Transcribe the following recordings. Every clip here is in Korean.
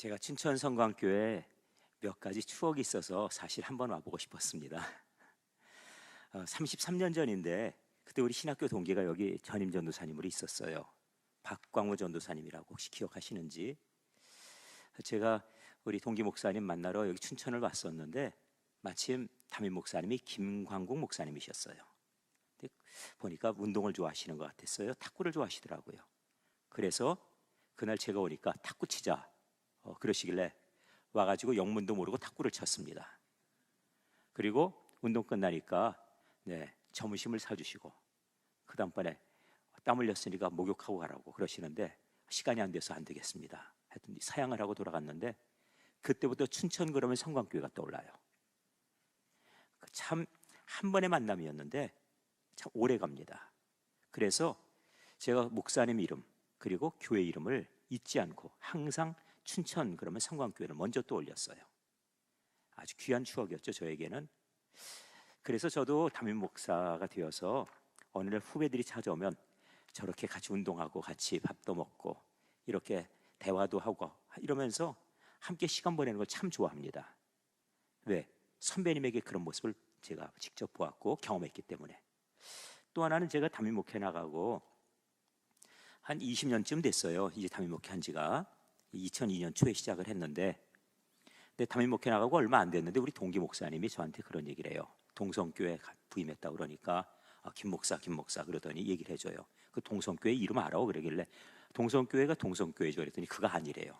제가 춘천 성광교회에 몇 가지 추억이 있어서 사실 한번 와보고 싶었습니다. 33년 전인데 그때 우리 신학교 동기가 여기 전임 전도사님으로 있었어요. 박광호 전도사님이라고 혹시 기억하시는지? 제가 우리 동기 목사님 만나러 여기 춘천을 왔었는데 마침 담임 목사님이 김광국 목사님이셨어요. 근데 보니까 운동을 좋아하시는 것 같았어요. 탁구를 좋아하시더라고요. 그래서 그날 제가 오니까 탁구 치자 그러시길래 와가지고 영문도 모르고 탁구를 쳤습니다. 그리고 운동 끝나니까 점심을 사주시고 그 다음번에 땀 흘렸으니까 목욕하고 가라고 그러시는데 시간이 안 돼서 안 되겠습니다. 하여튼 사양을 하고 돌아갔는데 그때부터 춘천 그러면 성광교회가 떠올라요. 참 한 번의 만남이었는데 참 오래 갑니다. 그래서 제가 목사님 이름 그리고 교회 이름을 잊지 않고 항상 춘천 그러면 성광교회를 먼저 떠올렸어요. 아주 귀한 추억이었죠, 저에게는. 그래서 저도 담임 목사가 되어서 어느 날 후배들이 찾아오면 저렇게 같이 운동하고 같이 밥도 먹고 이렇게 대화도 하고 이러면서 함께 시간 보내는 걸 참 좋아합니다. 왜? 선배님에게 그런 모습을 제가 직접 보았고 경험했기 때문에. 또 하나는 제가 담임 목회 나가고 한 20년쯤 됐어요. 이제 담임 목회 한 지가 2002년 초에 시작을 했는데 근데 담임 목회 나가고 얼마 안 됐는데 우리 동기 목사님이 저한테 그런 얘기를 해요. 동성교회 부임했다 그러니까 김 목사 그러더니 얘기를 해줘요. 그 동성교회 이름 알아? 그러길래 동성교회가 동성교회죠 그랬더니 그가 아니래요.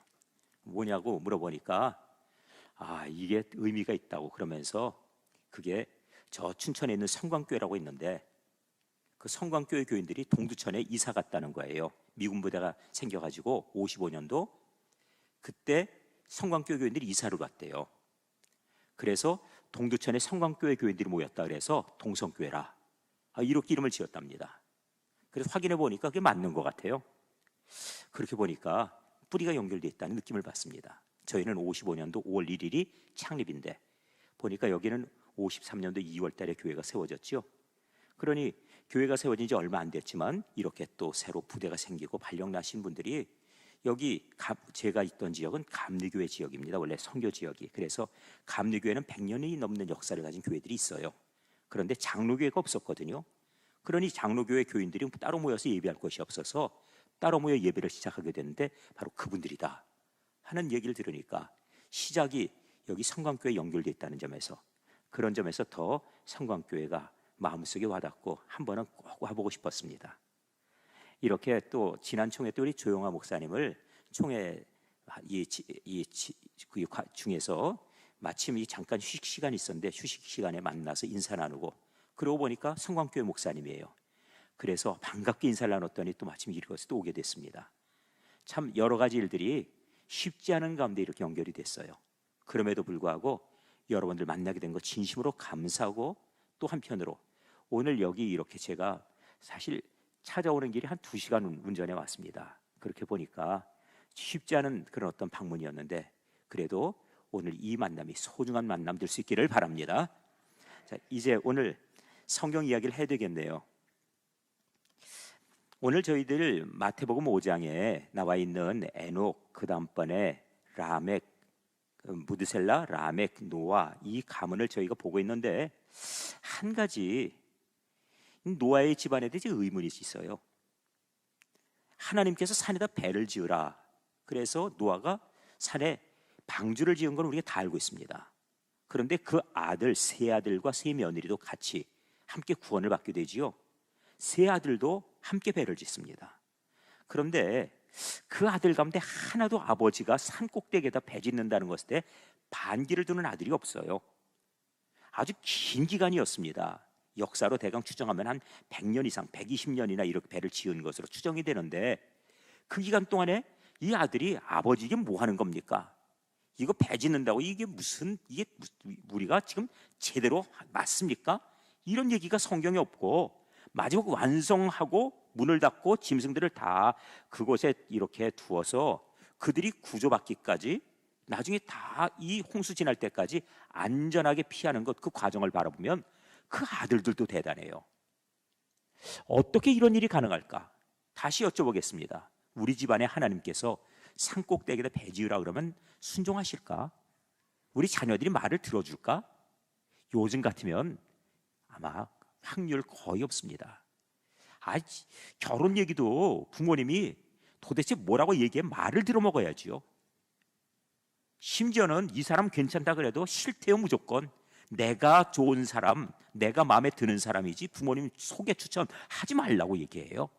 뭐냐고 물어보니까 이게 의미가 있다고 그러면서 그게 저 춘천에 있는 성광교회라고 있는데 그 성광교회 교인들이 동두천에 이사 갔다는 거예요. 미군 부대가 생겨가지고 55년도 그때 성광교회 교인들이 이사를 갔대요. 그래서 동두천에 성광교회 교인들이 모였다 그래서 동성교회라 이렇게 이름을 지었답니다. 그래서 확인해 보니까 그게 맞는 것 같아요. 그렇게 보니까 뿌리가 연결되어 있다는 느낌을 받습니다. 저희는 55년도 5월 1일이 창립인데 보니까 여기는 53년도 2월 달에 교회가 세워졌죠. 그러니 교회가 세워진 지 얼마 안 됐지만 이렇게 또 새로 부대가 생기고 발령 나신 분들이 여기 제가 있던 지역은 감리교회 지역입니다. 원래 선교 지역이. 그래서 감리교회는 100년이 넘는 역사를 가진 교회들이 있어요. 그런데 장로교회가 없었거든요. 그러니 장로교회 교인들이 따로 모여서 예배할 곳이 없어서 따로 모여 예배를 시작하게 됐는데 바로 그분들이다 하는 얘기를 들으니까 시작이 여기 성광교회에 연결되어 있다는 점에서 그런 점에서 더 성광교회가 마음속에 와닿고 한 번은 꼭 와보고 싶었습니다. 이렇게 또 지난 총회 때 우리 조용화 목사님을 총회 중에서 마침 잠깐 휴식 시간이 있었는데 휴식 시간에 만나서 인사 나누고 그러고 보니까 성광교회 목사님이에요. 그래서 반갑게 인사를 나눴더니 또 마침 이곳에 또 오게 됐습니다. 참 여러 가지 일들이 쉽지 않은 가운데 이렇게 연결이 됐어요. 그럼에도 불구하고 여러분들 만나게 된 거 진심으로 감사하고 또 한편으로 오늘 여기 이렇게 제가 사실 찾아오는 길이 한 2시간 운전해 왔습니다. 그렇게 보니까 쉽지 않은 그런 어떤 방문이었는데 그래도 오늘 이 만남이 소중한 만남 될 수 있기를 바랍니다. 자, 이제 오늘 성경 이야기를 해야 되겠네요. 오늘 저희들 마태복음 5장에 나와 있는 에녹, 그 다음번에 라멕, 무드셀라, 라멕, 노아 이 가문을 저희가 보고 있는데 한 가지 노아의 집안에 대해 의문이 있어요. 하나님께서 산에다 배를 지으라. 그래서 노아가 산에 방주를 지은 건 우리가 다 알고 있습니다. 그런데 그 아들, 세 아들과 세 며느리도 같이 함께 구원을 받게 되지요. 세 아들도 함께 배를 짓습니다. 그런데 그 아들 가운데 하나도 아버지가 산 꼭대기에다 배 짓는다는 것에 반기를 두는 아들이 없어요. 아주 긴 기간이었습니다. 역사로 대강 추정하면 한 100년 이상, 120년이나 이렇게 배를 지은 것으로 추정이 되는데 그 기간 동안에 이 아들이 아버지 이게 뭐 하는 겁니까? 이거 배 짓는다고 이게 우리가 지금 제대로 맞습니까? 이런 얘기가 성경에 없고 마지막 완성하고 문을 닫고 짐승들을 다 그곳에 이렇게 두어서 그들이 구조받기까지 나중에 다 이 홍수 지날 때까지 안전하게 피하는 것 그 과정을 바라보면 그 아들들도 대단해요. 어떻게 이런 일이 가능할까? 다시 여쭤보겠습니다. 우리 집안에 하나님께서 산꼭대기에다 배 지으라 그러면 순종하실까? 우리 자녀들이 말을 들어줄까? 요즘 같으면 아마 확률 거의 없습니다. 결혼 얘기도 부모님이 도대체 뭐라고 얘기해 말을 들어먹어야지요. 심지어는 이 사람 괜찮다 그래도 싫대요. 무조건 내가 좋은 사람, 내가 마음에 드는 사람이지 부모님 소개 추천하지 말라고 얘기해요.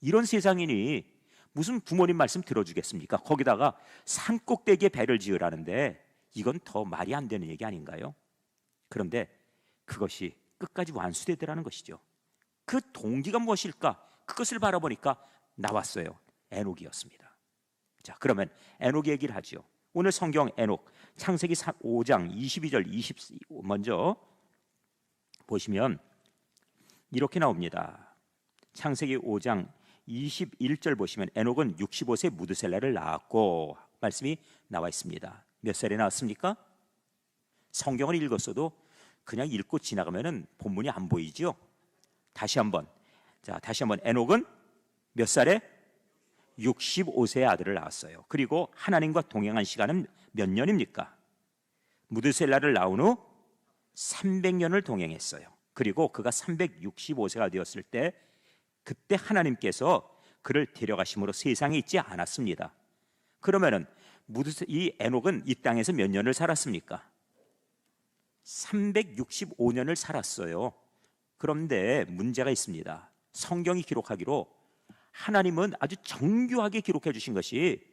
이런 세상이니 무슨 부모님 말씀 들어주겠습니까? 거기다가 산꼭대기에 배를 지으라는데 이건 더 말이 안 되는 얘기 아닌가요? 그런데 그것이 끝까지 완수되더라는 것이죠. 그 동기가 무엇일까? 그것을 바라보니까 나왔어요. 에녹이었습니다. 자, 그러면 에녹 얘기를 하죠. 오늘 성경 에녹 창세기 5장 22절 20 먼저 보시면 이렇게 나옵니다. 창세기 5장 21절 보시면 에녹은 65세 무드셀라를 낳았고 말씀이 나와 있습니다. 몇 살에 낳았습니까? 성경을 읽었어도 그냥 읽고 지나가면은 본문이 안 보이죠. 다시 한번 에녹은 몇 살에? 65세의 아들을 낳았어요. 그리고 하나님과 동행한 시간은 몇 년입니까? 무드셀라를 낳은 후 300년을 동행했어요. 그리고 그가 365세가 되었을 때 그때 하나님께서 그를 데려가심으로 세상에 있지 않았습니다. 그러면은 이 에녹은 이 땅에서 몇 년을 살았습니까? 365년을 살았어요. 그런데 문제가 있습니다. 성경이 기록하기로 하나님은 아주 정교하게 기록해 주신 것이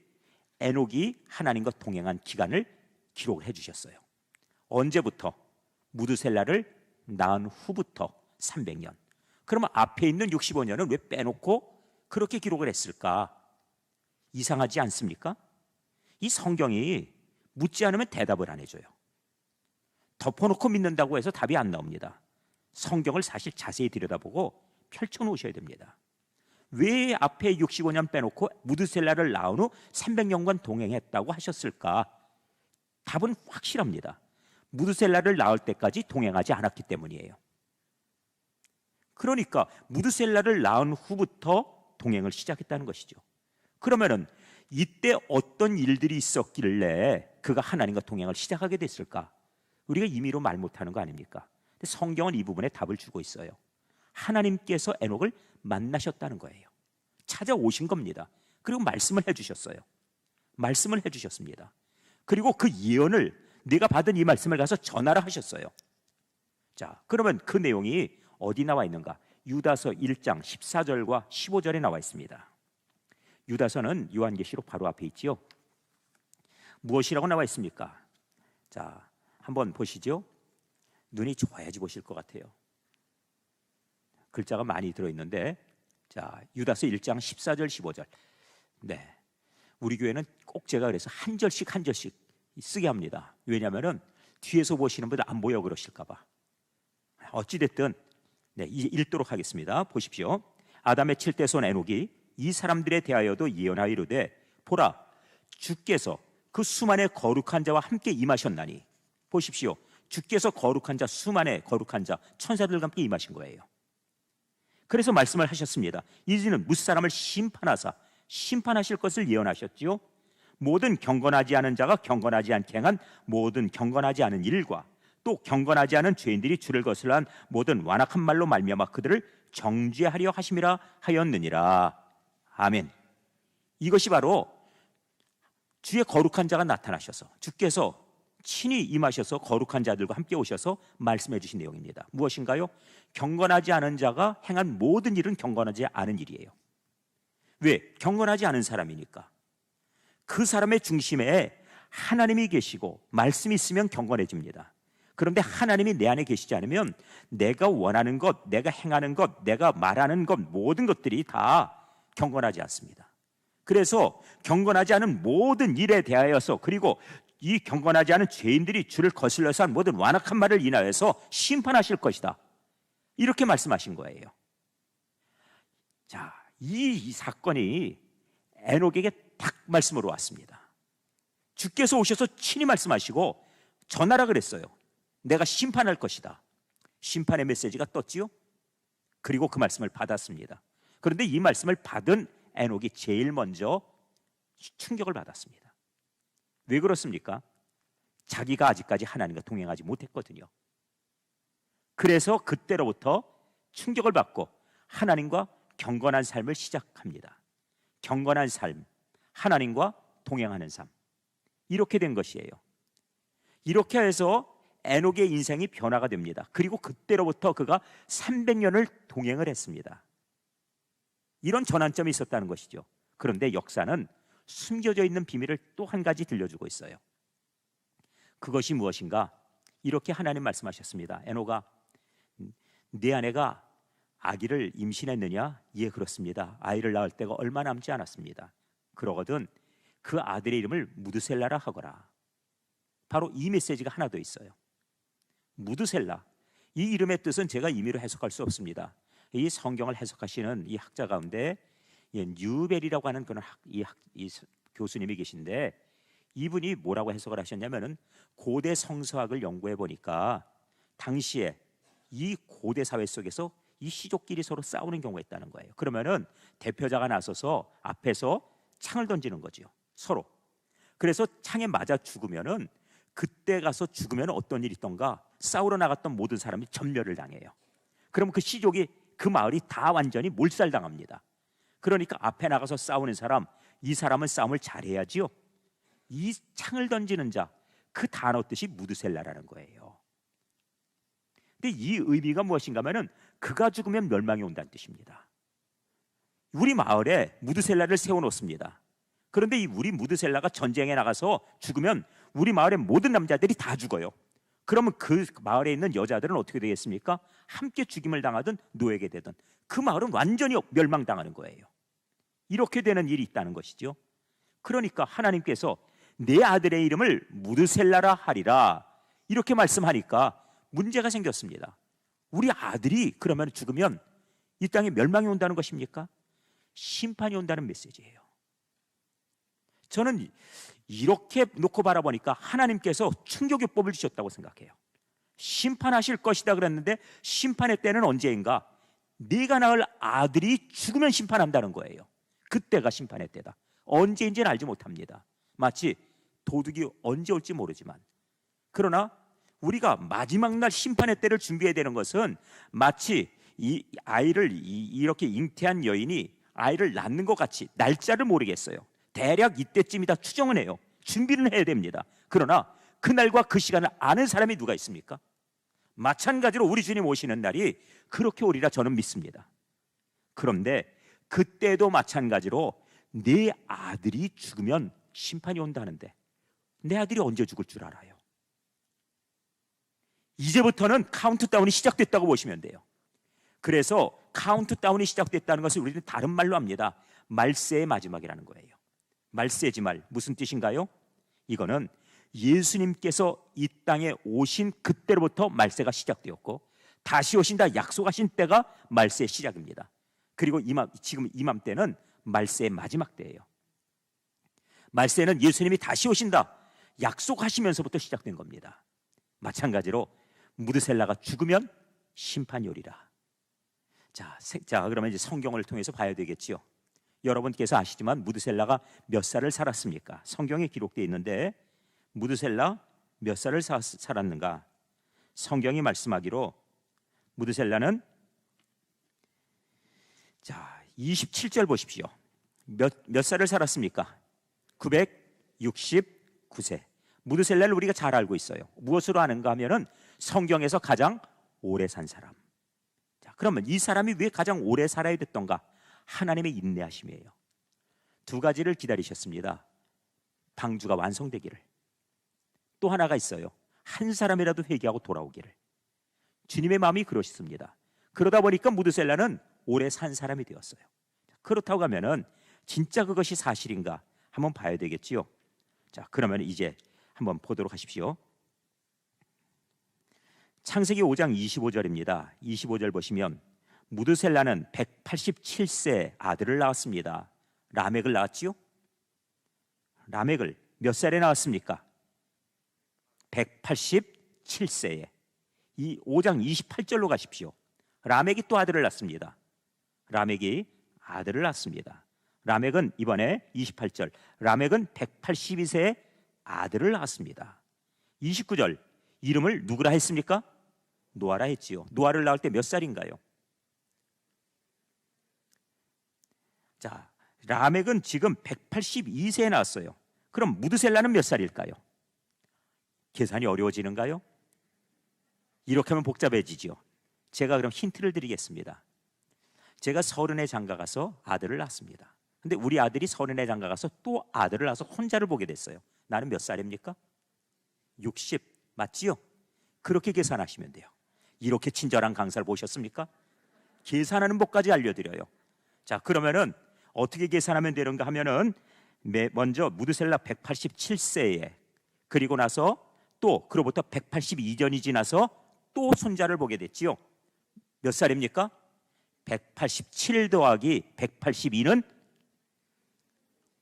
에녹이 하나님과 동행한 기간을 기록해 주셨어요. 언제부터? 무드셀라를 낳은 후부터 300년. 그러면 앞에 있는 65년은 왜 빼놓고 그렇게 기록을 했을까? 이상하지 않습니까? 이 성경이 묻지 않으면 대답을 안 해줘요. 덮어놓고 믿는다고 해서 답이 안 나옵니다. 성경을 사실 자세히 들여다보고 펼쳐놓으셔야 됩니다. 왜 앞에 65년 빼놓고 무드셀라를 낳은 후 300년간 동행했다고 하셨을까? 답은 확실합니다. 무드셀라를 낳을 때까지 동행하지 않았기 때문이에요. 그러니까 무드셀라를 낳은 후부터 동행을 시작했다는 것이죠. 그러면은 이때 어떤 일들이 있었길래 그가 하나님과 동행을 시작하게 됐을까? 우리가 임의로 말 못하는 거 아닙니까? 근데 성경은 이 부분에 답을 주고 있어요. 하나님께서 에녹을 만나셨다는 거예요. 찾아오신 겁니다. 그리고 말씀을 해주셨어요. 말씀을 해주셨습니다. 그리고 그 예언을 네가 받은 이 말씀을 가서 전하라 하셨어요. 자, 그러면 그 내용이 어디 나와 있는가? 유다서 1장 14절과 15절에 나와 있습니다. 유다서는 요한계시록 바로 앞에 있지요. 무엇이라고 나와 있습니까? 자, 한번 보시죠. 눈이 좋아야지 보실 것 같아요. 글자가 많이 들어있는데, 자, 유다서 1장 14절 15절. 네, 우리 교회는 꼭 제가 그래서 한 절씩 한 절씩 쓰게 합니다. 왜냐하면 뒤에서 보시는 분들 안 보여 그러실까 봐. 어찌됐든 네, 이제 읽도록 하겠습니다. 보십시오. 아담의 7대 손 에녹이 이 사람들에 대하여도 예언하여 이르되 보라, 주께서 그 수만의 거룩한 자와 함께 임하셨나니. 보십시오. 주께서 거룩한 자, 수만의 거룩한 자, 천사들과 함께 임하신 거예요. 그래서 말씀을 하셨습니다. 이제는 무사람을 심판하실 것을 예언하셨지요. 모든 경건하지 않은 자가 경건하지 않게 행한 모든 경건하지 않은 일과 또 경건하지 않은 죄인들이 주를 거슬러한 모든 완악한 말로 말미암아 그들을 정죄하려 하심이라 하였느니라. 아멘. 이것이 바로 주의 거룩한 자가 나타나셔서 주께서 친히 임하셔서 거룩한 자들과 함께 오셔서 말씀해 주신 내용입니다. 무엇인가요? 경건하지 않은 자가 행한 모든 일은 경건하지 않은 일이에요. 왜? 경건하지 않은 사람이니까. 그 사람의 중심에 하나님이 계시고 말씀이 있으면 경건해집니다. 그런데 하나님이 내 안에 계시지 않으면 내가 원하는 것, 내가 행하는 것, 내가 말하는 것, 모든 것들이 다 경건하지 않습니다. 그래서 경건하지 않은 모든 일에 대하여서, 그리고 이 경건하지 않은 죄인들이 주를 거슬러서 한 모든 완악한 말을 인하여서 심판하실 것이다, 이렇게 말씀하신 거예요. 자, 이 사건이 에녹에게 딱 말씀으로 왔습니다. 주께서 오셔서 친히 말씀하시고 전하라 그랬어요. 내가 심판할 것이다. 심판의 메시지가 떴지요. 그리고 그 말씀을 받았습니다. 그런데 이 말씀을 받은 에녹이 제일 먼저 충격을 받았습니다. 왜 그렇습니까? 자기가 아직까지 하나님과 동행하지 못했거든요. 그래서 그때로부터 충격을 받고 하나님과 경건한 삶을 시작합니다. 경건한 삶, 하나님과 동행하는 삶, 이렇게 된 것이에요. 이렇게 해서 에녹의 인생이 변화가 됩니다. 그리고 그때로부터 그가 300년을 동행을 했습니다. 이런 전환점이 있었다는 것이죠. 그런데 역사는 숨겨져 있는 비밀을 또 한 가지 들려주고 있어요. 그것이 무엇인가? 이렇게 하나님 말씀하셨습니다. 에녹아, 네 아내가 아기를 임신했느냐? 예, 그렇습니다. 아이를 낳을 때가 얼마 남지 않았습니다. 그러거든 그 아들의 이름을 무드셀라라 하거라. 바로 이 메시지가 하나 더 있어요. 무드셀라, 이 이름의 뜻은 제가 임의로 해석할 수 없습니다. 이 성경을 해석하시는 이 학자 가운데 뉴벨이라고 하는 그런 이 교수님이 계신데, 이분이 뭐라고 해석을 하셨냐면은 고대 성서학을 연구해 보니까 당시에 이 고대 사회 속에서 이 시족끼리 서로 싸우는 경우가 있다는 거예요. 그러면은 대표자가 나서서 앞에서 창을 던지는 거죠, 서로. 그래서 창에 맞아 죽으면은, 그때 가서 죽으면 어떤 일이 있던가, 싸우러 나갔던 모든 사람이 전멸을 당해요. 그럼 그 시족이, 그 마을이 다 완전히 몰살당합니다. 그러니까 앞에 나가서 싸우는 사람, 이 사람은 싸움을 잘해야지요. 이 창을 던지는 자, 그 단어 뜻이 무드셀라라는 거예요. 근데 이 의미가 무엇인가 하면은 그가 죽으면 멸망이 온다는 뜻입니다. 우리 마을에 무드셀라를 세워놓습니다. 그런데 이 우리 무드셀라가 전쟁에 나가서 죽으면 우리 마을의 모든 남자들이 다 죽어요. 그러면 그 마을에 있는 여자들은 어떻게 되겠습니까? 함께 죽임을 당하든 노예게 되든 그 마을은 완전히 멸망당하는 거예요. 이렇게 되는 일이 있다는 것이죠. 그러니까 하나님께서 내 아들의 이름을 무드셀라라 하리라, 이렇게 말씀하니까 문제가 생겼습니다. 우리 아들이 그러면 죽으면 이 땅에 멸망이 온다는 것입니까? 심판이 온다는 메시지예요. 저는 이렇게 놓고 바라보니까 하나님께서 충격요법을 주셨다고 생각해요. 심판하실 것이다 그랬는데 심판의 때는 언제인가? 네가 낳을 아들이 죽으면 심판한다는 거예요. 그때가 심판의 때다. 언제인지는 알지 못합니다. 마치 도둑이 언제 올지 모르지만, 그러나 우리가 마지막 날 심판의 때를 준비해야 되는 것은, 마치 이 아이를 이렇게 잉태한 여인이 아이를 낳는 것 같이 날짜를 모르겠어요. 대략 이때쯤이다 추정은 해요. 준비를 해야 됩니다. 그러나 그날과 그 시간을 아는 사람이 누가 있습니까? 마찬가지로 우리 주님 오시는 날이 그렇게 오리라 저는 믿습니다. 그런데 그때도 마찬가지로 내 아들이 죽으면 심판이 온다는데 내 아들이 언제 죽을 줄 알아요? 이제부터는 카운트다운이 시작됐다고 보시면 돼요. 그래서 카운트다운이 시작됐다는 것을 우리는 다른 말로 합니다. 말세의 마지막이라는 거예요. 말세지 말, 무슨 뜻인가요? 이거는 예수님께서 이 땅에 오신 그때로부터 말세가 시작되었고, 다시 오신다 약속하신 때가 말세의 시작입니다. 그리고 지금 이맘때는 말세의 마지막 때예요. 말세는 예수님이 다시 오신다 약속하시면서부터 시작된 겁니다. 마찬가지로 무드셀라가 죽으면 심판이 오리라. 자, 그러면 이제 성경을 통해서 봐야 되겠지요. 여러분께서 아시지만 무드셀라가 몇 살을 살았습니까? 성경에 기록되어 있는데 무드셀라 몇 살을 살았는가? 성경이 말씀하기로 무드셀라는, 자, 27절 보십시오. 몇 살을 살았습니까? 969세. 무드셀라를 우리가 잘 알고 있어요. 무엇으로 아는가 하면은 성경에서 가장 오래 산 사람. 자, 그러면 이 사람이 왜 가장 오래 살아야 됐던가? 하나님의 인내하심이에요. 두 가지를 기다리셨습니다. 방주가 완성되기를. 또 하나가 있어요. 한 사람이라도 회개하고 돌아오기를. 주님의 마음이 그러셨습니다. 그러다 보니까 무드셀라는 오래 산 사람이 되었어요. 그렇다고 하면은 진짜 그것이 사실인가 한번 봐야 되겠지요. 자, 그러면 이제 한번 보도록 하십시오. 창세기 5장 25절입니다. 25절 보시면 무드셀라는 187세 아들을 낳았습니다. 라멕을 낳았지요? 라멕을 몇 살에 낳았습니까? 187세에. 이 5장 28절로 가십시오. 라멕이 또 아들을 낳습니다. 라멕이 아들을 낳습니다. 라멕은 이번에 28절, 라멕은 182세에 아들을 낳았습니다. 29절, 이름을 누구라 했습니까? 노아라 했지요. 노아를 낳을 때 몇 살인가요? 자, 라멕은 지금 182세에 낳았어요. 그럼 무드셀라는 몇 살일까요? 계산이 어려워지는가요? 이렇게 하면 복잡해지죠. 제가 그럼 힌트를 드리겠습니다. 제가 30에 장가가서 아들을 낳습니다. 근데 우리 아들이 30에 장가가서 또 아들을 낳아서 혼자를 보게 됐어요. 나는 몇 살입니까? 60, 맞지요? 그렇게 계산하시면 돼요. 이렇게 친절한 강사를 보셨습니까? 계산하는 법까지 알려드려요. 자, 그러면은 어떻게 계산하면 되는가 하면은 먼저 무드셀라 187세에, 그리고 나서 또 그로부터 182년이 지나서 또 손자를 보게 됐지요. 몇 살입니까? 187 더하기 182는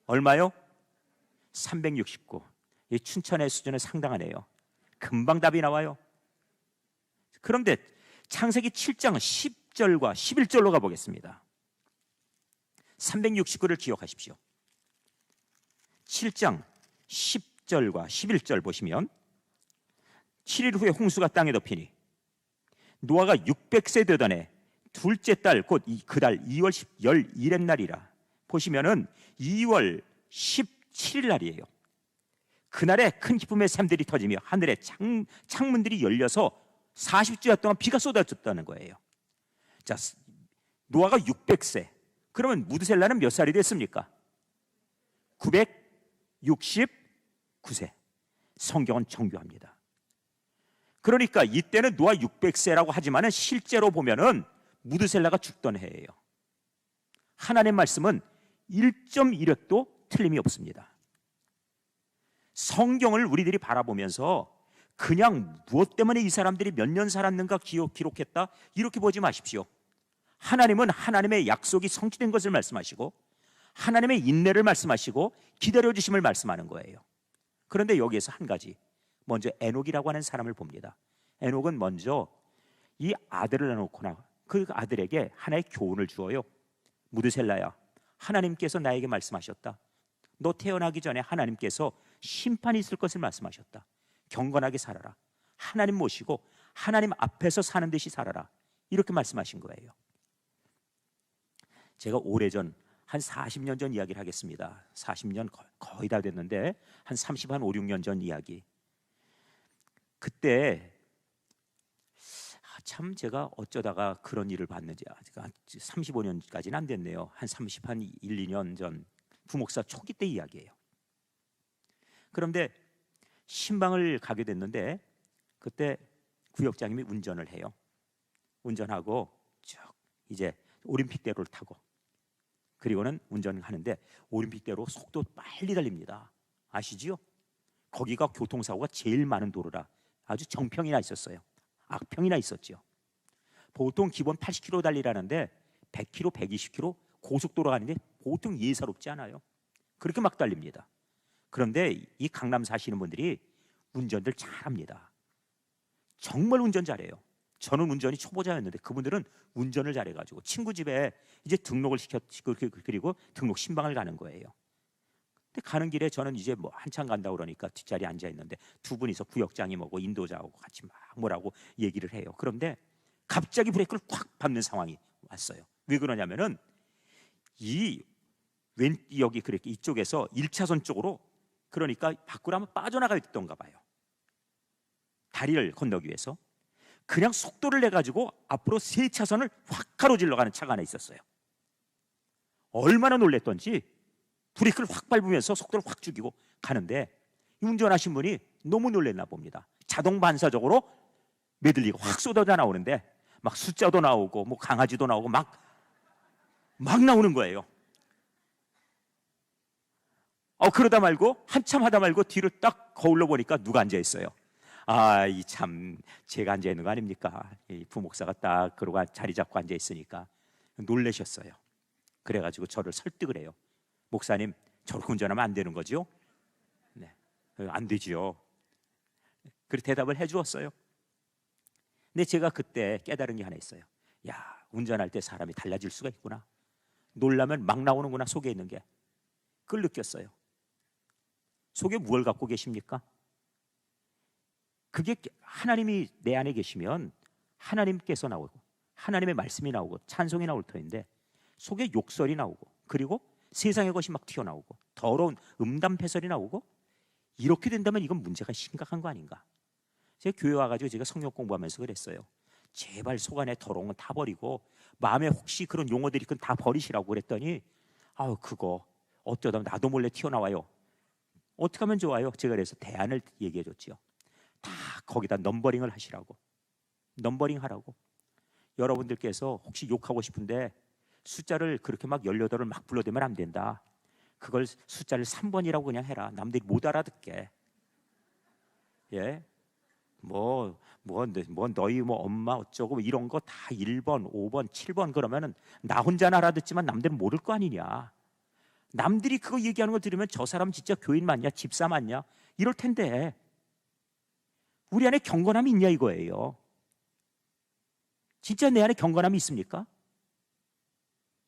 얼마요? 369. 이 춘천의 수준은 상당하네요. 금방 답이 나와요. 그런데 창세기 7장 10절과 11절로 가보겠습니다. 369를 기억하십시오. 7장 10절과 11절 보시면 7일 후에 홍수가 땅에 덮이니 노아가 600세 되던 해 둘째 달 곧 그 달 2월 11일 날이라. 보시면은 2월 17일 날이에요. 그날에 큰 기쁨의 샘들이 터지며 하늘의 창문들이 열려서 40주야 동안 비가 쏟아졌다는 거예요. 자, 노아가 600세. 그러면 무드셀라는 몇 살이 됐습니까? 969세. 성경은 정교합니다. 그러니까 이때는 노아 600세라고 하지만은 실제로 보면은 무드셀라가 죽던 해예요. 하나님의 말씀은 1.1획도 틀림이 없습니다. 성경을 우리들이 바라보면서 그냥 무엇 때문에 이 사람들이 몇 년 살았는가 기록했다 이렇게 보지 마십시오. 하나님은 하나님의 약속이 성취된 것을 말씀하시고 하나님의 인내를 말씀하시고 기다려주심을 말씀하는 거예요. 그런데 여기에서 한 가지, 먼저 에녹이라고 하는 사람을 봅니다. 에녹은 먼저 이 아들을 낳고나 그 아들에게 하나의 교훈을 주어요. 무드셀라야, 하나님께서 나에게 말씀하셨다. 너 태어나기 전에 하나님께서 심판이 있을 것을 말씀하셨다. 경건하게 살아라. 하나님 모시고 하나님 앞에서 사는 듯이 살아라. 이렇게 말씀하신 거예요. 제가 오래전 한 40년 전 이야기를 하겠습니다. 40년 거의 다 됐는데 한 5, 6년 전 이야기. 그때 참 제가 어쩌다가 그런 일을 봤는지, 아직 35년까지는 안 됐네요. 한 1, 2년 전 부목사 초기 때 이야기예요. 그런데 신방을 가게 됐는데 그때 구역장님이 운전을 해요. 운전하고 쭉 이제 올림픽대로를 타고, 그리고는 운전을 하는데 올림픽대로 속도 빨리 달립니다. 아시지요? 거기가 교통사고가 제일 많은 도로라. 아주 정평이나 있었어요. 악평이나 있었죠. 보통 기본 80km 달리라는데 100km, 120km 고속도로 가는데 보통 예사롭지 않아요. 그렇게 막 달립니다. 그런데 이 강남 사시는 분들이 운전들 잘합니다. 정말 운전 잘해요. 저는 운전이 초보자였는데 그분들은 운전을 잘해가지고 친구 집에 이제 등록을 그리고 등록 신방을 가는 거예요. 근데 가는 길에 저는 이제 뭐 한참 간다 그러니까 뒷자리에 앉아 있는데 두 분이서 구역장님하고 인도자하고 같이 막 뭐라고 얘기를 해요. 그런데 갑자기 브레이크를 꽉 밟는 상황이 왔어요. 왜 그러냐면은 여기 그렇게 이쪽에서 1차선 쪽으로, 그러니까 밖으로 한번 빠져나가 있던가 봐요. 다리를 건너기 위해서 그냥 속도를 내 가지고 앞으로 3차선을 확 가로질러 가는 차가 하나 있었어요. 얼마나 놀랬던지 브레이크를 확 밟으면서 속도를 확 죽이고 가는데 운전하신 분이 너무 놀랬나 봅니다. 자동 반사적으로 메들리가 확 쏟아져 나오는데 막 숫자도 나오고 뭐 강아지도 나오고 막 나오는 거예요. 그러다 말고 한참 하다 말고 뒤를 딱 거울로 보니까 누가 앉아 있어요. 이 참 제가 앉아 있는 거 아닙니까? 이 부목사가 딱 그러고 자리 잡고 앉아 있으니까 놀라셨어요. 그래가지고 저를 설득을 해요. 목사님, 저렇게 운전하면 안 되는 거죠? 네, 안 되지요. 그렇게 대답을 해주었어요. 근데 제가 그때 깨달은 게 하나 있어요. 야, 운전할 때 사람이 달라질 수가 있구나. 놀라면 막 나오는구나, 속에 있는 게. 그걸 느꼈어요. 속에 무엇을 갖고 계십니까? 그게 하나님이 내 안에 계시면 하나님께서 나오고 하나님의 말씀이 나오고 찬송이 나올 터인데, 속에 욕설이 나오고 그리고 세상의 것이 막 튀어나오고 더러운 음담패설이 나오고, 이렇게 된다면 이건 문제가 심각한 거 아닌가. 제가 교회 와가지고 제가 성경 공부하면서 그랬어요. 제발 속 안에 더러운 건 다 버리고 마음에 혹시 그런 용어들이 있건 다 버리시라고 그랬더니, 아우 그거 어쩌다 나도 몰래 튀어나와요. 어떻게 하면 좋아요? 제가 그래서 대안을 얘기해 줬지요. 다 거기다 넘버링을 하시라고. 넘버링 하라고. 여러분들께서 혹시 욕하고 싶은데 숫자를 그렇게 막 18을 막 불러대면 안 된다. 그걸 숫자를 3번이라고 그냥 해라. 남들이 못 알아듣게. 예? 너희 엄마 어쩌고 이런 거 다 1번, 5번, 7번 그러면은 나 혼자는 알아듣지만 남들은 모를 거 아니냐. 남들이 그거 얘기하는 거 들으면 저 사람 진짜 교인 맞냐, 집사 맞냐 이럴 텐데, 우리 안에 경건함이 있냐 이거예요. 진짜 내 안에 경건함이 있습니까?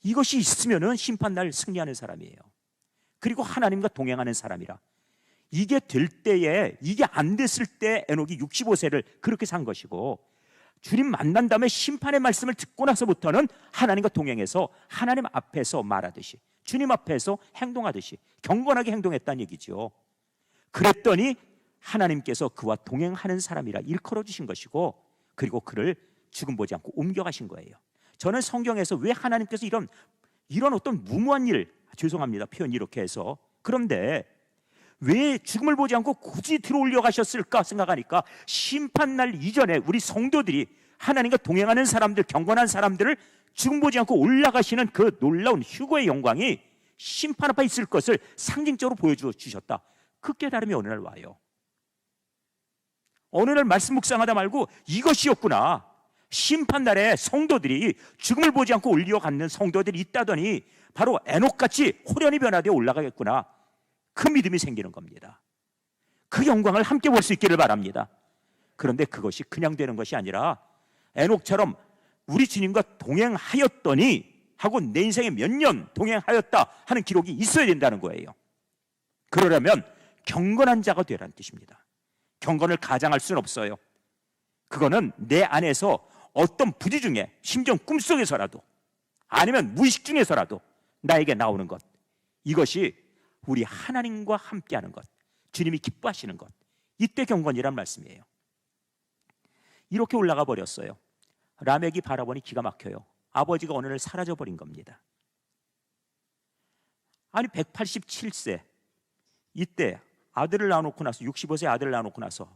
이것이 있으면은 심판날 승리하는 사람이에요. 그리고 하나님과 동행하는 사람이라. 이게 될 때에, 이게 안 됐을 때 에녹이 65세를 그렇게 산 것이고, 주님 만난 다음에 심판의 말씀을 듣고 나서부터는 하나님과 동행해서 하나님 앞에서 말하듯이, 주님 앞에서 행동하듯이 경건하게 행동했다는 얘기죠. 그랬더니 하나님께서 그와 동행하는 사람이라 일컬어 주신 것이고, 그리고 그를 죽음 보지 않고 옮겨가신 거예요. 저는 성경에서 왜 하나님께서 이런 어떤 무모한 일, 죄송합니다 표현 이렇게 해서, 그런데 왜 죽음을 보지 않고 굳이 들어올려 가셨을까 생각하니까, 심판날 이전에 우리 성도들이 하나님과 동행하는 사람들, 경건한 사람들을 죽음 보지 않고 올라가시는 그 놀라운 휴거의 영광이 심판 앞에 있을 것을 상징적으로 보여주셨다. 그 깨달음이 어느 날 와요. 어느 날 말씀 묵상하다 말고 이것이었구나. 심판날에 성도들이 죽음을 보지 않고 올려가는 성도들이 있다더니 바로 에녹같이 호련히 변화되어 올라가겠구나. 그 믿음이 생기는 겁니다. 그 영광을 함께 볼 수 있기를 바랍니다. 그런데 그것이 그냥 되는 것이 아니라, 에녹처럼 우리 주님과 동행하였더니 하고 내 인생에 몇 년 동행하였다 하는 기록이 있어야 된다는 거예요. 그러려면 경건한 자가 되라는 뜻입니다. 경건을 가장할 수는 없어요. 그거는 내 안에서 어떤 부지 중에, 심지어 꿈속에서라도 아니면 무의식 중에서라도 나에게 나오는 것, 이것이 우리 하나님과 함께하는 것, 주님이 기뻐하시는 것, 이때 경건이란 말씀이에요. 이렇게 올라가 버렸어요. 라멕이 바라보니 기가 막혀요. 아버지가 어느 날 사라져버린 겁니다. 아니 187세 이때 아들을 낳아놓고 나서, 65세 아들을 낳아놓고 나서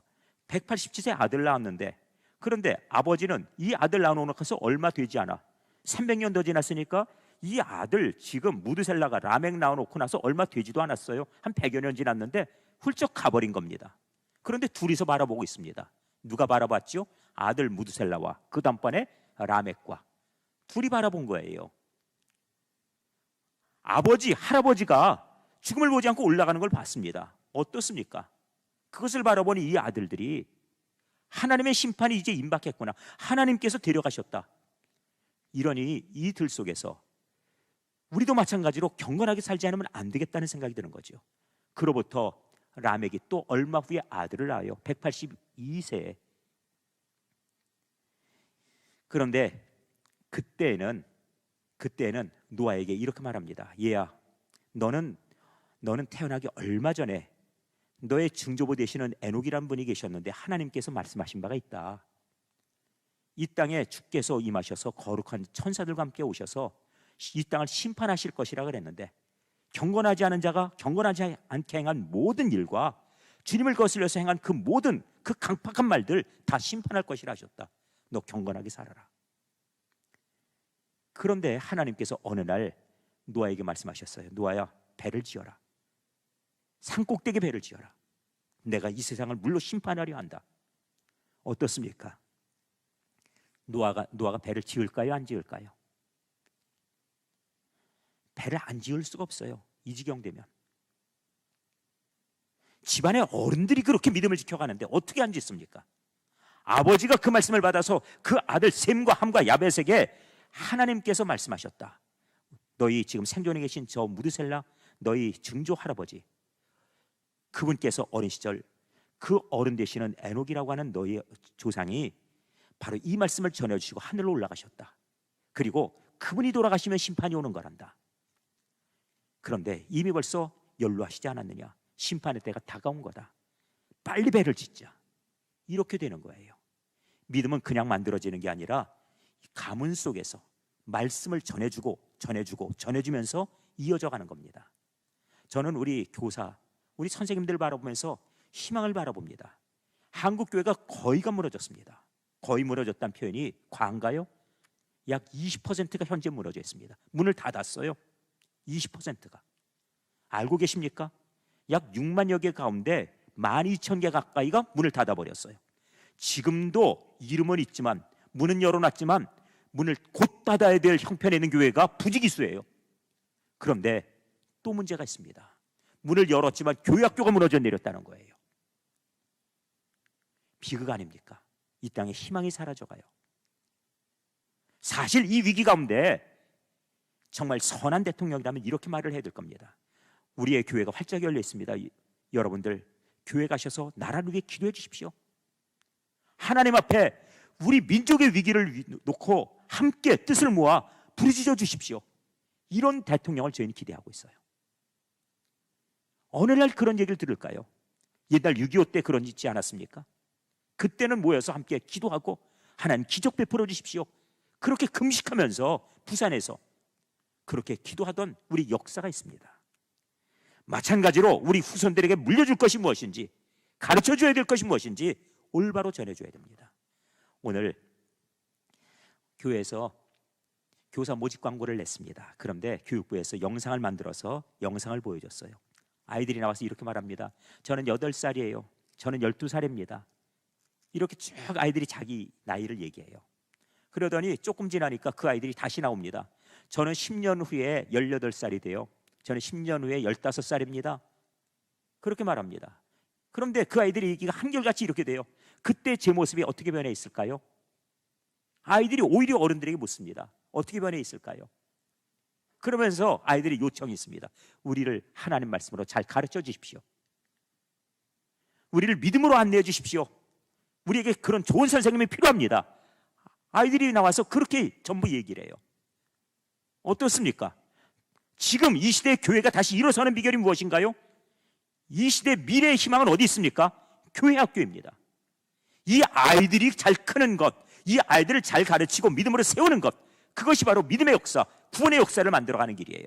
187세 아들을 낳았는데, 그런데 아버지는 이 아들 낳아놓고서 얼마 되지 않아, 300년 더 지났으니까 이 아들 지금 무드셀라가 라멕 낳아놓고 나서 얼마 되지도 않았어요. 한 100여 년 지났는데 훌쩍 가버린 겁니다. 그런데 둘이서 바라보고 있습니다. 누가 바라봤죠? 아들 무드셀라와 그 다음번에 라멕과 둘이 바라본 거예요. 아버지, 할아버지가 죽음을 보지 않고 올라가는 걸 봤습니다. 어떻습니까? 그것을 바라보니 이 아들들이 하나님의 심판이 이제 임박했구나, 하나님께서 데려가셨다. 이러니 이 들 속에서 우리도 마찬가지로 경건하게 살지 않으면 안 되겠다는 생각이 드는 거죠. 그로부터 라멕이 또 얼마 후에 아들을 낳아요. 182세에. 그런데 그때는 노아에게 이렇게 말합니다. 얘야, 너는 태어나기 얼마 전에 너의 증조부 되시는 에녹이라는 분이 계셨는데 하나님께서 말씀하신 바가 있다. 이 땅에 주께서 임하셔서 거룩한 천사들과 함께 오셔서 이 땅을 심판하실 것이라 그랬는데, 경건하지 않은 자가 경건하지 않게 행한 모든 일과 주님을 거슬려서 행한 그 모든 그 강팍한 말들 다 심판할 것이라 하셨다. 너 경건하게 살아라. 그런데 하나님께서 어느 날 노아에게 말씀하셨어요. 노아야, 배를 지어라. 산꼭대기 배를 지어라. 내가 이 세상을 물로 심판하려 한다. 어떻습니까? 노아가 배를 지을까요, 안 지을까요? 배를 안 지을 수가 없어요. 이 지경 되면. 집안의 어른들이 그렇게 믿음을 지켜가는데 어떻게 안 짓습니까? 아버지가 그 말씀을 받아서 그 아들 셈과 함과 야벳에게 하나님께서 말씀하셨다. 너희 지금 생존에 계신 저 무드셀라, 너희 증조 할아버지, 그분께서 어린 시절 그 어른 되시는 에녹이라고 하는 너희 조상이 바로 이 말씀을 전해주시고 하늘로 올라가셨다. 그리고 그분이 돌아가시면 심판이 오는 거란다. 그런데 이미 벌써 연로하시지 않았느냐? 심판의 때가 다가온 거다. 빨리 배를 짓자. 이렇게 되는 거예요. 믿음은 그냥 만들어지는 게 아니라 가문 속에서 말씀을 전해주면서 이어져 가는 겁니다. 저는 우리 교사, 우리 선생님들 바라보면서 희망을 바라봅니다. 한국 교회가 거의가 무너졌습니다. 거의 무너졌다는 표현이 과한가요? 약 20%가 현재 무너져 있습니다. 문을 닫았어요. 20%가. 알고 계십니까? 약 6만여 개 가운데 12,000개 가까이가 문을 닫아버렸어요. 지금도 이름은 있지만, 문은 열어놨지만 문을 곧 닫아야 될 형편에 있는 교회가 부지기수예요. 그런데 또 문제가 있습니다. 문을 열었지만 교회 학교가 무너져 내렸다는 거예요. 비극 아닙니까? 이 땅에 희망이 사라져가요. 사실 이 위기 가운데 정말 선한 대통령이라면 이렇게 말을 해야 될 겁니다. 우리의 교회가 활짝 열려 있습니다. 여러분들 교회 가셔서 나라를 위해 기도해 주십시오. 하나님 앞에 우리 민족의 위기를 놓고 함께 뜻을 모아 부르짖어 주십시오. 이런 대통령을 저희는 기대하고 있어요. 어느 날 그런 얘기를 들을까요? 옛날 6.25 때 그런 짓지 않았습니까? 그때는 모여서 함께 기도하고 하나님 기적 베풀어 주십시오. 그렇게 금식하면서 부산에서 그렇게 기도하던 우리 역사가 있습니다. 마찬가지로 우리 후손들에게 물려줄 것이 무엇인지, 가르쳐줘야 될 것이 무엇인지 올바로 전해줘야 됩니다. 오늘 교회에서 교사 모집 광고를 냈습니다. 그런데 교육부에서 영상을 만들어서 영상을 보여줬어요. 아이들이 나와서 이렇게 말합니다. 저는 8살이에요. 저는 12살입니다. 이렇게 쭉 아이들이 자기 나이를 얘기해요. 그러더니 조금 지나니까 그 아이들이 다시 나옵니다. 저는 10년 후에 18살이 돼요. 저는 10년 후에 15살입니다. 그렇게 말합니다. 그런데 그 아이들의 얘기가 한결같이 이렇게 돼요. 그때 제 모습이 어떻게 변해 있을까요? 아이들이 오히려 어른들에게 묻습니다. 어떻게 변해 있을까요? 그러면서 아이들이 요청이 있습니다. 우리를 하나님 말씀으로 잘 가르쳐 주십시오. 우리를 믿음으로 안내해 주십시오. 우리에게 그런 좋은 선생님이 필요합니다. 아이들이 나와서 그렇게 전부 얘기를 해요. 어떻습니까? 지금 이 시대의 교회가 다시 일어서는 비결이 무엇인가요? 이 시대의 미래의 희망은 어디 있습니까? 교회 학교입니다. 이 아이들이 잘 크는 것, 이 아이들을 잘 가르치고 믿음으로 세우는 것, 그것이 바로 믿음의 역사, 구원의 역사를 만들어가는 길이에요.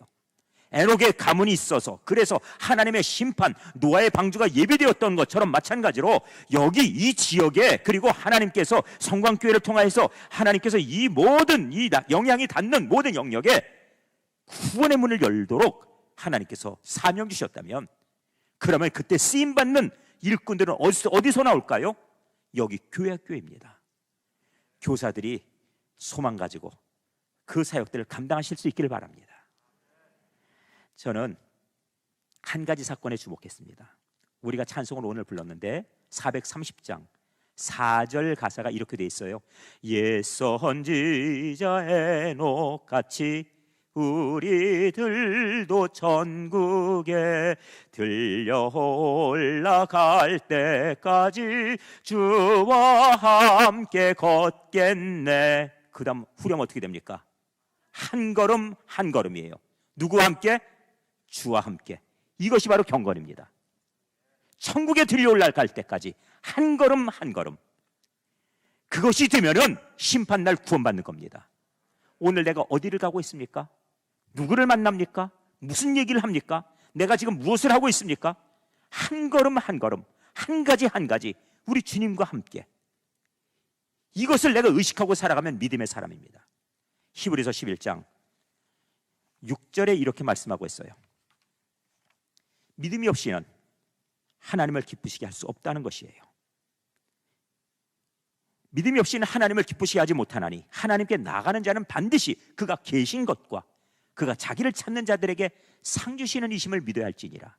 에녹의 가문이 있어서, 그래서 하나님의 심판, 노아의 방주가 예비되었던 것처럼 마찬가지로 여기 이 지역에, 그리고 하나님께서 성광교회를 통하여서 하나님께서 이 모든 이 영향이 닿는 모든 영역에 구원의 문을 열도록 하나님께서 사명 주셨다면, 그러면 그때 쓰임받는 일꾼들은 어디서 나올까요? 여기 교회 학교입니다. 교사들이 소망 가지고 그 사역들을 감당하실 수 있기를 바랍니다. 저는 한 가지 사건에 주목했습니다. 우리가 찬송을 오늘 불렀는데 430장 4절 가사가 이렇게 돼 있어요. 옛 선지자 에녹 같이 우리들도 전국에 들려 올라갈 때까지 주와 함께 걷겠네. 그 다음 후렴 어떻게 됩니까? 한 걸음 한 걸음이에요. 누구와 함께? 주와 함께. 이것이 바로 경건입니다. 천국에 들려 올라갈 때까지 한 걸음 한 걸음. 그것이 되면은 심판날 구원받는 겁니다. 오늘 내가 어디를 가고 있습니까? 누구를 만납니까? 무슨 얘기를 합니까? 내가 지금 무엇을 하고 있습니까? 한 걸음 한 걸음, 한 가지 한 가지 우리 주님과 함께. 이것을 내가 의식하고 살아가면 믿음의 사람입니다. 히브리서 11장 6절에 이렇게 말씀하고 있어요. 믿음이 없이는 하나님을 기쁘시게 할 수 없다는 것이에요. 믿음이 없이는 하나님을 기쁘시게 하지 못하나니 하나님께 나가는 자는 반드시 그가 계신 것과 그가 자기를 찾는 자들에게 상 주시는 이심을 믿어야 할지니라.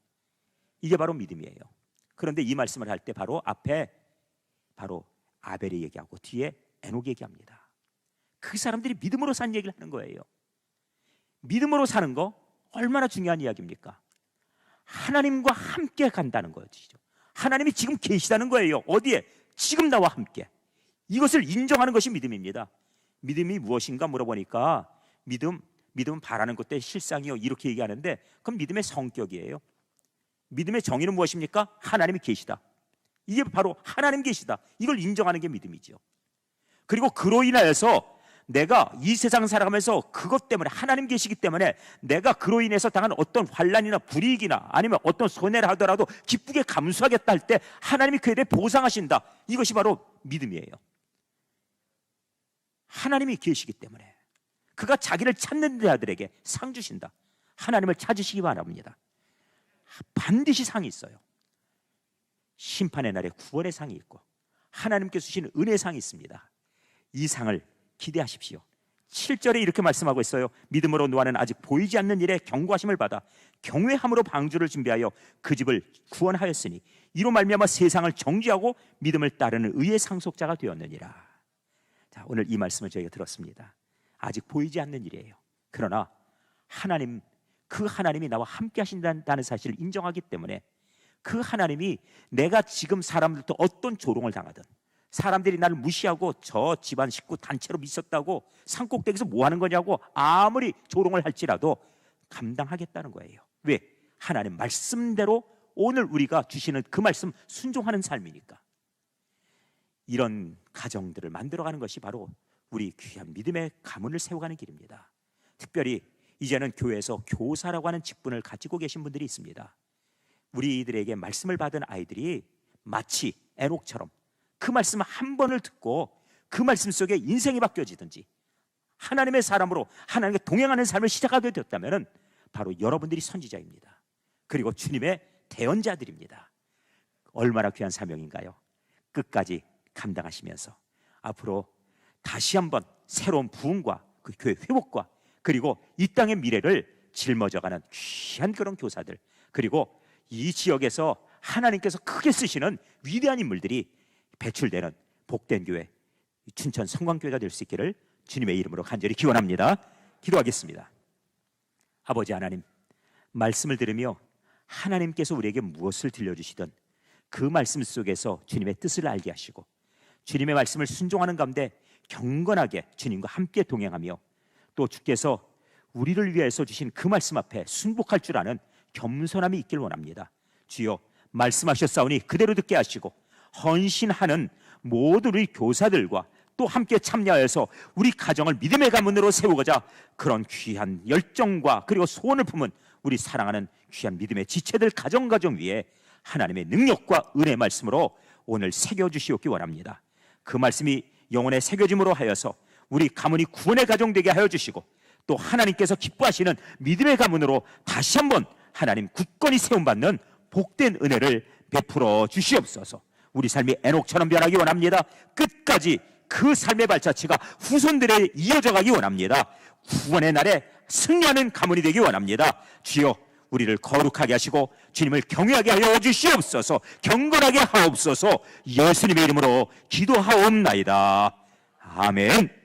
이게 바로 믿음이에요. 그런데 이 말씀을 할 때 바로 앞에 바로 아벨이 얘기하고 뒤에 에녹이 얘기합니다. 그 사람들이 믿음으로 산 얘기를 하는 거예요. 믿음으로 사는 거 얼마나 중요한 이야기입니까? 하나님과 함께 간다는 거죠. 하나님이 지금 계시다는 거예요. 어디에? 지금 나와 함께. 이것을 인정하는 것이 믿음입니다. 믿음이 무엇인가 물어보니까 믿음은 바라는 것들의 실상이요, 이렇게 얘기하는데, 그럼 믿음의 성격이에요. 믿음의 정의는 무엇입니까? 하나님이 계시다. 이게 바로 하나님 계시다, 이걸 인정하는 게 믿음이죠. 그리고 그로 인하여서 내가 이 세상 살아가면서 그것 때문에, 하나님 계시기 때문에 내가 그로 인해서 당한 어떤 환난이나 불이익이나 아니면 어떤 손해를 하더라도 기쁘게 감수하겠다 할 때 하나님이 그에 대해 보상하신다. 이것이 바로 믿음이에요. 하나님이 계시기 때문에 그가 자기를 찾는 자들에게 상 주신다. 하나님을 찾으시기 바랍니다. 반드시 상이 있어요. 심판의 날에 구원의 상이 있고 하나님께서 주시는 은혜의 상이 있습니다. 이 상을 기대하십시오. 7절에 이렇게 말씀하고 있어요. 믿음으로 노아는 아직 보이지 않는 일에 경고하심을 받아 경외함으로 방주를 준비하여 그 집을 구원하였으니 이로 말미암아 세상을 정죄하고 믿음을 따르는 의의 상속자가 되었느니라. 자, 오늘 이 말씀을 저희가 들었습니다. 아직 보이지 않는 일이에요. 그러나 하나님, 그 하나님이 나와 함께 하신다는 사실을 인정하기 때문에 그 하나님이 내가 지금 사람들도 어떤 조롱을 당하든, 사람들이 나를 무시하고 저 집안 식구 단체로 미쳤다고 산꼭대기에서 뭐 하는 거냐고 아무리 조롱을 할지라도 감당하겠다는 거예요. 왜? 하나님 말씀대로 오늘 우리가 주시는 그 말씀 순종하는 삶이니까. 이런 가정들을 만들어가는 것이 바로 우리 귀한 믿음의 가문을 세워가는 길입니다. 특별히 이제는 교회에서 교사라고 하는 직분을 가지고 계신 분들이 있습니다. 우리들에게 말씀을 받은 아이들이 마치 에녹처럼 그 말씀 한 번을 듣고 그 말씀 속에 인생이 바뀌어지든지 하나님의 사람으로 하나님과 동행하는 삶을 시작하게 되었다면 바로 여러분들이 선지자입니다. 그리고 주님의 대언자들입니다. 얼마나 귀한 사명인가요? 끝까지 감당하시면서 앞으로 다시 한번 새로운 부흥과 그 교회 회복과 그리고 이 땅의 미래를 짊어져가는 귀한 그런 교사들, 그리고 이 지역에서 하나님께서 크게 쓰시는 위대한 인물들이 배출되는 복된 교회, 춘천 성광교회가 될 수 있기를 주님의 이름으로 간절히 기원합니다. 기도하겠습니다. 아버지 하나님, 말씀을 들으며 하나님께서 우리에게 무엇을 들려주시든 그 말씀 속에서 주님의 뜻을 알게 하시고 주님의 말씀을 순종하는 가운데 경건하게 주님과 함께 동행하며 또 주께서 우리를 위해서 주신 그 말씀 앞에 순복할 줄 아는 겸손함이 있길 원합니다. 주여, 말씀하셨사오니 그대로 듣게 하시고 헌신하는 모든 우리 교사들과 또 함께 참여하여서 우리 가정을 믿음의 가문으로 세우고자 그런 귀한 열정과 그리고 소원을 품은 우리 사랑하는 귀한 믿음의 지체들 가정 위에 하나님의 능력과 은혜의 말씀으로 오늘 새겨주시옵기 원합니다. 그 말씀이 영혼에 새겨짐으로 하여서 우리 가문이 구원의 가정 되게 하여 주시고 또 하나님께서 기뻐하시는 믿음의 가문으로 다시 한번 하나님 굳건히 세움받는 복된 은혜를 베풀어 주시옵소서. 우리 삶이 에녹처럼 변하기 원합니다. 끝까지 그 삶의 발자취가 후손들에 이어져 가기 원합니다. 구원의 날에 승리하는 가문이 되기 원합니다. 주여, 우리를 거룩하게 하시고 주님을 경외하게 하여 주시옵소서. 경건하게 하옵소서. 예수님의 이름으로 기도하옵나이다. 아멘.